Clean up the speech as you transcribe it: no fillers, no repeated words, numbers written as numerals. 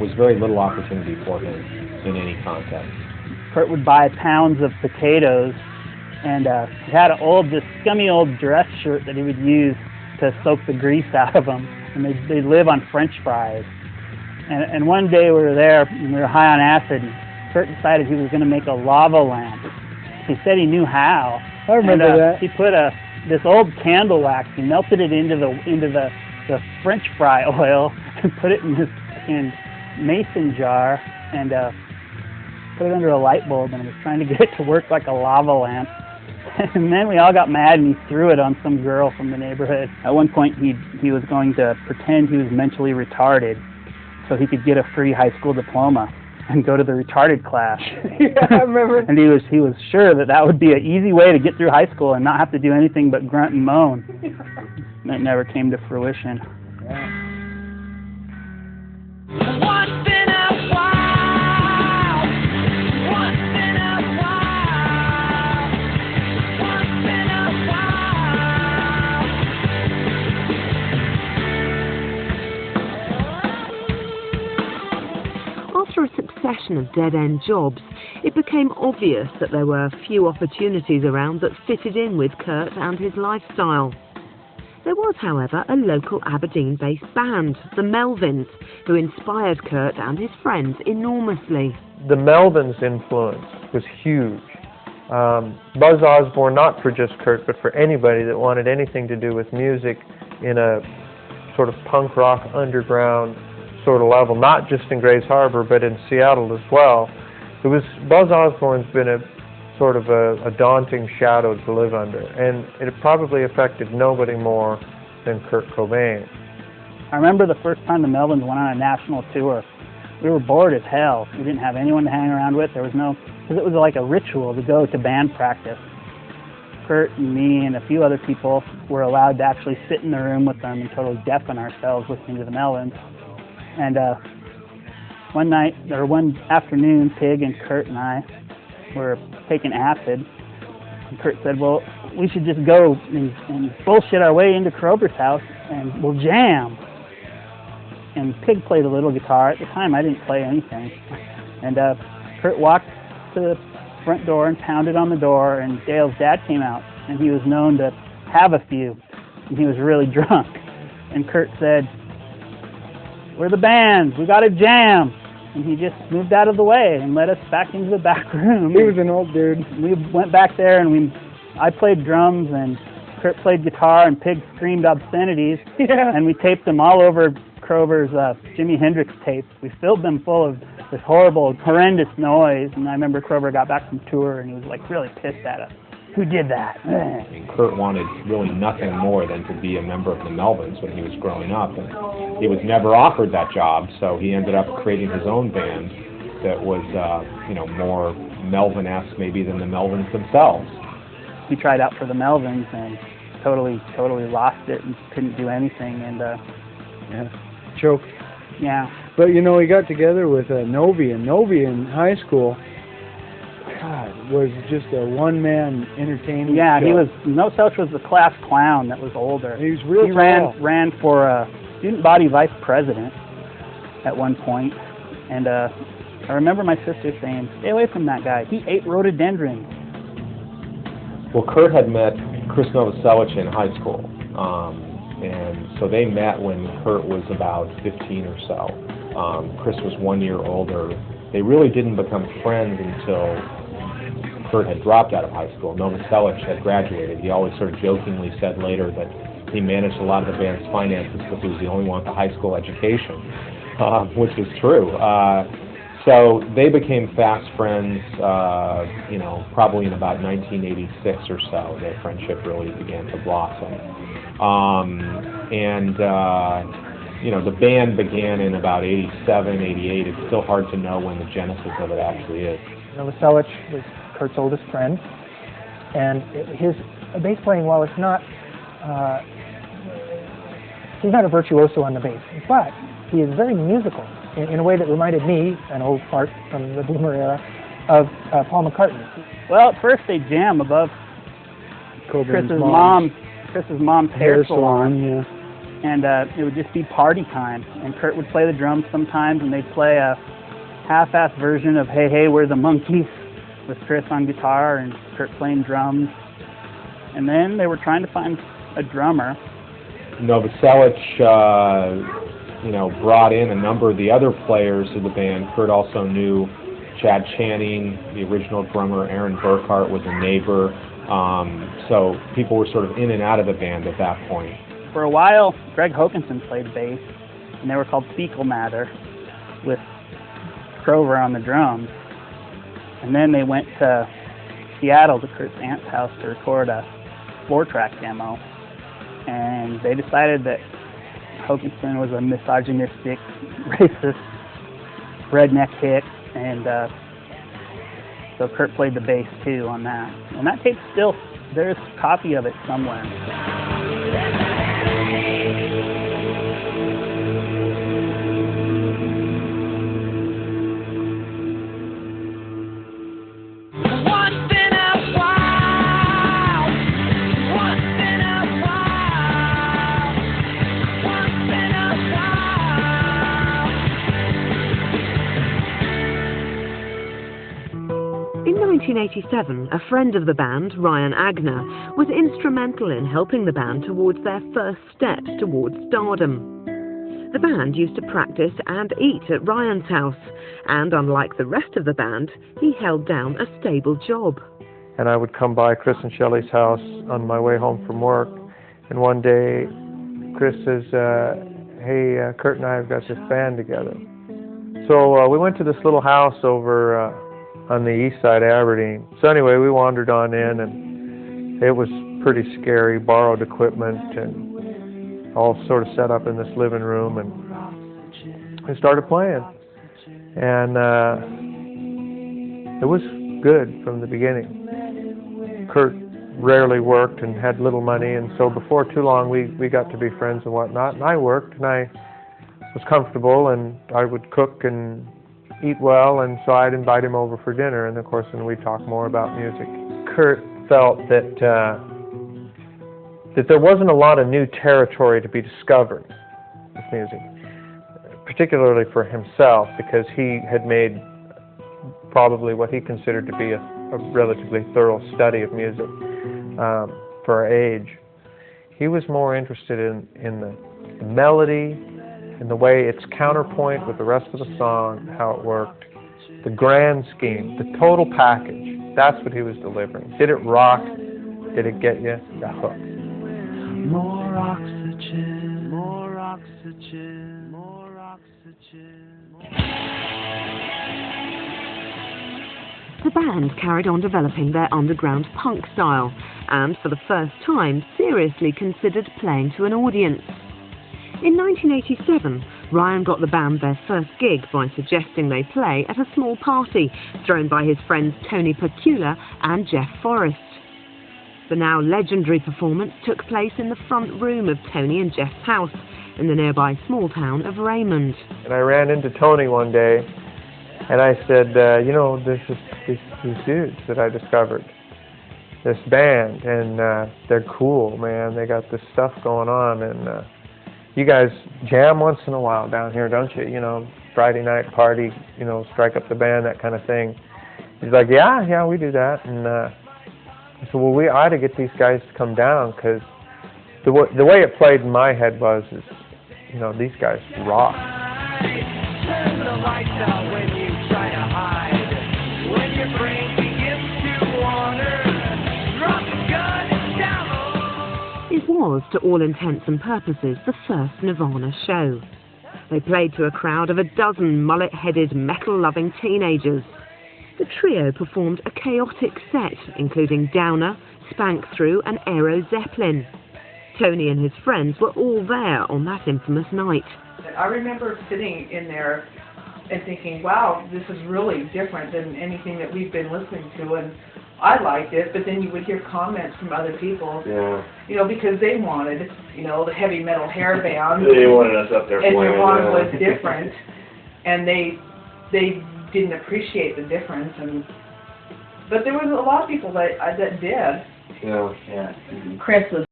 was very little opportunity for him in any contest. Kurt would buy pounds of potatoes, and he had this scummy old dress shirt that he would use to soak the grease out of them, and they'd live on French fries. And one day we were there, and we were high on acid, and Kurt decided he was going to make a lava lamp. He said he knew how. I remember that. He put this old candle wax, he melted it into the French fry oil, and put it in this mason jar, and put it under a light bulb, and was trying to get it to work like a lava lamp. And then we all got mad, and he threw it on some girl from the neighborhood. At one point, he was going to pretend he was mentally retarded so he could get a free high school diploma and go to the retarded class. Yeah, I remember. And he was sure that would be an easy way to get through high school and not have to do anything but grunt and moan. That never came to fruition. Yeah. After a succession of dead-end jobs, it became obvious that there were few opportunities around that fitted in with Kurt and his lifestyle. There was, however, a local Aberdeen-based band, the Melvins, who inspired Kurt and his friends enormously. The Melvins' influence was huge. Buzz Osborne, not for just Kurt, but for anybody that wanted anything to do with music in a sort of punk rock underground sort of level, not just in Grays Harbor, but in Seattle as well. Buzz Osborne's been a sort of a daunting shadow to live under, and it probably affected nobody more than Kurt Cobain. I remember the first time the Melvins went on a national tour. We were bored as hell. We didn't have anyone to hang around with. Because it was like a ritual to go to band practice. Kurt and me and a few other people were allowed to actually sit in the room with them and totally deafen ourselves listening to the Melvins. And one afternoon, Pig and Kurt and I were taking acid. And Kurt said, well, we should just go and bullshit our way into Krober's house and we'll jam. And Pig played a little guitar. At the time, I didn't play anything. And Kurt walked to the front door and pounded on the door, and Dale's dad came out, and he was known to have a few, and he was really drunk. And Kurt said, we're the band, we got to jam. And he just moved out of the way and led us back into the back room. He was an old dude. We went back there, and I played drums, and Kurt played guitar, and Pig screamed obscenities. Yeah. And we taped them all over Krober's Jimi Hendrix tapes. We filled them full of this horrendous noise. And I remember Krober got back from tour, and he was like really pissed at us. Who did that? And Kurt wanted really nothing more than to be a member of the Melvins when he was growing up, and he was never offered that job, so he ended up creating his own band that was, more Melvin-esque maybe than the Melvins themselves. He tried out for the Melvins and totally lost it and couldn't do anything, and choked. Yeah. But he got together with Novi, and Novi in high school, God, was just a one-man entertainment show. No Such was the class clown that was older. He was real tall. He ran for student body vice president at one point, and I remember my sister saying, stay away from that guy. He ate rhododendrons. Well, Kurt had met Chris Novoselic in high school, and so they met when Kurt was about 15 or so. Chris was 1 year older. They really didn't become friends until Kurt had dropped out of high school. Novoselic had graduated. He always sort of jokingly said later that he managed a lot of the band's finances because he was the only one with a high school education, which was true. So they became fast friends, probably in about 1986 or so. Their friendship really began to blossom. The band began in about 87, 88. It's still hard to know when the genesis of it actually is. Novoselic was Kurt's oldest friend, and his bass playing, while it's not, he's not a virtuoso on the bass, but he is very musical in a way that reminded me, an old fart from the Boomer era, of Paul McCartney. Well, at first they jam above Chris's mom's hair salon. Yeah. and it would just be party time. And Kurt would play the drums sometimes, and they'd play a half-assed version of Hey Hey We're the Monkeys with Chris on guitar and Kurt playing drums. And then they were trying to find a drummer. Novoselic, brought in a number of the other players of the band. Kurt also knew Chad Channing, the original drummer. Aaron Burkhart was a neighbor. So people were sort of in and out of the band at that point. For a while, Greg Hokanson played bass, and they were called Fecal Matter, with Crover on the drums. And then they went to Seattle to Kurt's aunt's house to record a 4-track demo. And they decided that Hokanson was a misogynistic, racist, redneck hick, and so Kurt played the bass too on that. And that tape there's a copy of it somewhere. In 1987, a friend of the band, Ryan Agner, was instrumental in helping the band towards their first steps towards stardom. The band used to practice and eat at Ryan's house, and unlike the rest of the band, he held down a stable job. And I would come by Chris and Shelley's house on my way home from work, and one day Chris says, hey, Kurt and I have got this band together. So we went to this little house over on the east side of Aberdeen. So anyway, we wandered on in, and it was pretty scary, borrowed equipment and all sort of set up in this living room, and we started playing. And it was good from the beginning. Kurt rarely worked and had little money, and so before too long we got to be friends and whatnot, and I worked, and I was comfortable, and I would cook and eat well, and so I'd invite him over for dinner, and of course then we'd talk more about music. Kurt felt that there wasn't a lot of new territory to be discovered with music, particularly for himself, because he had made probably what he considered to be a relatively thorough study of music for our age. He was more interested in the melody, in the way its counterpoint with the rest of the song, how it worked, the grand scheme, the total package. That's what he was delivering. Did it rock? Did it get you the hook? More oxygen, more oxygen, more oxygen. The band carried on developing their underground punk style, and for the first time seriously considered playing to an audience. In 1987, Ryan got the band their first gig by suggesting they play at a small party thrown by his friends Tony Percula and Jeff Forrest. The now legendary performance took place in the front room of Tony and Jeff's house in the nearby small town of Raymond. And I ran into Tony one day, and I said, there's these dudes that I discovered, this band, and they're cool, man. They got this stuff going on, and you guys jam once in a while down here, don't you? Friday night party, strike up the band, that kind of thing. He's like, yeah, we do that. And I said, well, we ought to get these guys to come down, because the way it played in my head was, these guys rock. Turn the lights out when you try to hide. When your brain begins to wander, drop the gun and down. It was, to all intents and purposes, the first Nirvana show. They played to a crowd of a dozen mullet-headed, metal-loving teenagers. The trio performed a chaotic set, including Downer, Spank Through and Aero Zeppelin. Tony and his friends were all there on that infamous night. I remember sitting in there and thinking, wow, this is really different than anything that we've been listening to, and I liked it, but then you would hear comments from other people, because they wanted, the heavy metal hair band. They wanted us up there and playing. And Nirvana was different, and they didn't appreciate the difference, but there was a lot of people that did. Yeah. Chris was